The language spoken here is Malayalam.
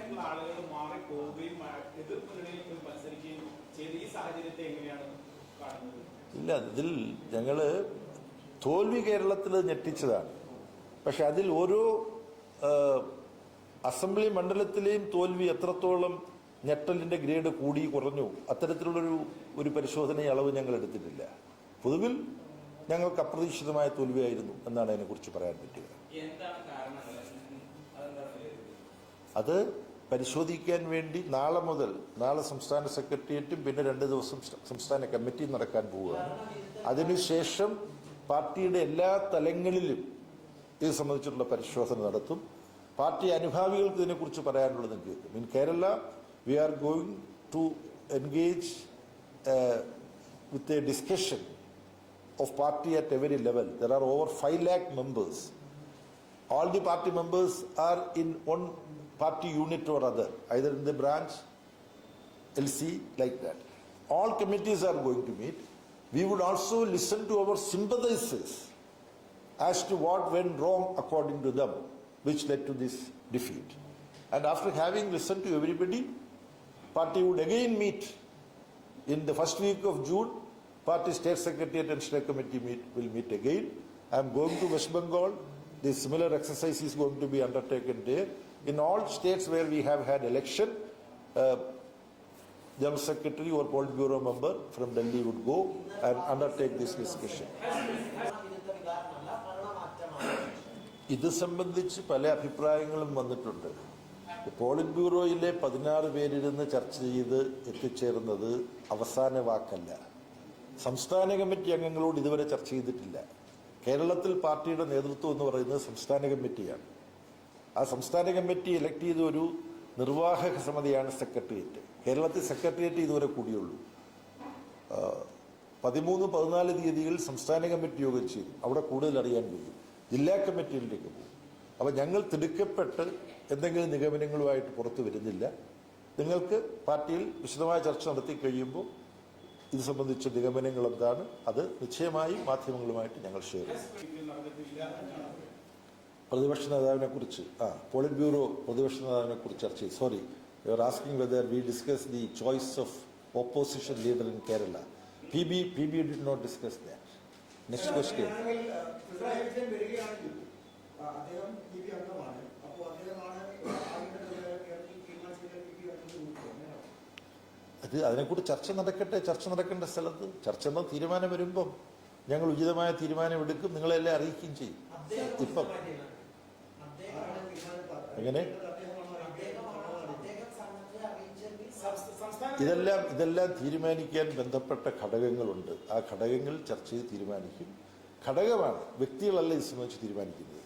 പ്രായമായിട്ടുള്ള ആളുകൾ മാറിപ്പോവുകയും എതിർപ്പുകളിൽ പോയി മത്സരിക്കുകയും ചെയ്ത ഈ സാഹചര്യത്തെ എങ്ങനെയാണ് കാണുന്നത്? ഇല്ല, ഇതിൽ ഞങ്ങള് തോൽവി കേരളത്തിൽ ഞെട്ടിച്ചതാണ്. പക്ഷെ അതിൽ ഓരോ അസംബ്ലി മണ്ഡലത്തിലെയും തോൽവി എത്രത്തോളം ഞെട്ടലിന്റെ ഗ്രേഡ് കൂടി കുറഞ്ഞു, അത്തരത്തിലുള്ളൊരു പരിശോധന അളവ് ഞങ്ങൾ എടുത്തിട്ടില്ല. പൊതുവിൽ ഞങ്ങൾക്ക് അപ്രതീക്ഷിതമായ തോൽവിയായിരുന്നു എന്നാണ് അതിനെക്കുറിച്ച് പറയാൻ പറ്റുക. അത് പരിശോധിക്കാൻ വേണ്ടി നാളെ സംസ്ഥാന സെക്രട്ടേറിയറ്റും പിന്നെ 2 ദിവസം സംസ്ഥാന കമ്മിറ്റിയും നടക്കാൻ പോവുകയാണ്. അതിനുശേഷം പാർട്ടിയുടെ എല്ലാ തലങ്ങളിലും ഇത് സംബന്ധിച്ചിട്ടുള്ള പരിശോധന നടത്തും. പാർട്ടി അനുഭാവികൾക്ക് ഇതിനെക്കുറിച്ച് പറയാനുള്ളത് കേൾക്കും. In Kerala we are going to engage with a discussion of party at every level. There are over 5 lakh members. All the party members are in one party unit or other, either in the branch, LC, like that. All committees are going to meet. We would also listen to our sympathizers as to what went wrong according to them, which led to this defeat. And after having listened to everybody, party would again meet in the first week of June. Party state secretariat and state committee will meet again. I am going to West Bengal. The similar exercise is going to be undertaken there. In all states where we have had election, General Secretary or Politburo member from Delhi would go and undertake this discussion. ഇത് സംബന്ധിച്ച് പല അഭിപ്രായങ്ങളും വന്നിട്ടുണ്ട്. പോളിറ്റ് ബ്യൂറോയിലെ 16 പേരിരുന്ന് ചർച്ച ചെയ്ത് എത്തിച്ചേർന്നത് അവസാന വാക്കല്ല. സംസ്ഥാന കമ്മിറ്റി അംഗങ്ങളോട് ഇതുവരെ ചർച്ച ചെയ്തിട്ടില്ല. കേരളത്തിൽ പാർട്ടിയുടെ നേതൃത്വം എന്ന് പറയുന്നത് സംസ്ഥാന കമ്മിറ്റിയാണ്. ആ സംസ്ഥാന കമ്മിറ്റി ഇലക്ട് ചെയ്ത ഒരു നിർവാഹക സമിതിയാണ് സെക്രട്ടേറിയറ്റ്. കേരളത്തിൽ സെക്രട്ടേറിയറ്റ് ഇതുവരെ കൂടിയുള്ളൂ. 13-14 തീയതികളിൽ സംസ്ഥാന കമ്മിറ്റി യോഗം ചെയ്തു. അവിടെ കൂടുതൽ അറിയാൻ കഴിയും. ജില്ലാ കമ്മിറ്റിയിലേക്ക് പോകും. അപ്പോൾ ഞങ്ങൾ തിടുക്കപ്പെട്ട് എന്തെങ്കിലും നിഗമനങ്ങളുമായിട്ട് പുറത്തു വരുന്നില്ല. നിങ്ങൾക്ക് പാർട്ടിയിൽ വിശദമായ ചർച്ച നടത്തി കഴിയുമ്പോൾ ഇത് സംബന്ധിച്ച നിഗമനങ്ങൾ എന്താണ് അത് നിശ്ചയമായും മാധ്യമങ്ങളുമായിട്ട് ഞങ്ങൾ ഷെയർ ചെയ്യും. പ്രതിപക്ഷ നേതാവിനെ കുറിച്ച് പോളിറ്റ് ബ്യൂറോ പ്രതിപക്ഷ നേതാവിനെ കുറിച്ച് ചർച്ച ചെയ്തു. Sorry, you are asking whether we discuss the choice of opposition leader in Kerala. PB did not discuss that. Next question. അതിനെക്കുറിച്ച് ചർച്ച നടക്കേണ്ട സ്ഥലത്ത് ചർച്ച എന്ന തീരുമാനം വരുമ്പം ഞങ്ങൾ ഉചിതമായ തീരുമാനം എടുക്കും, നിങ്ങളെല്ലാം അറിയിക്കുകയും ചെയ്യും. ഇപ്പം എങ്ങനെ ഇതെല്ലാം തീരുമാനിക്കാൻ ബന്ധപ്പെട്ട ഘടകങ്ങളുണ്ട്. ആ ഘടകങ്ങൾ ചർച്ച ചെയ്ത് തീരുമാനിക്കും. ഘടകമാണ്, വ്യക്തികളല്ല ഇത് സംബന്ധിച്ച് തീരുമാനിക്കുന്നത്.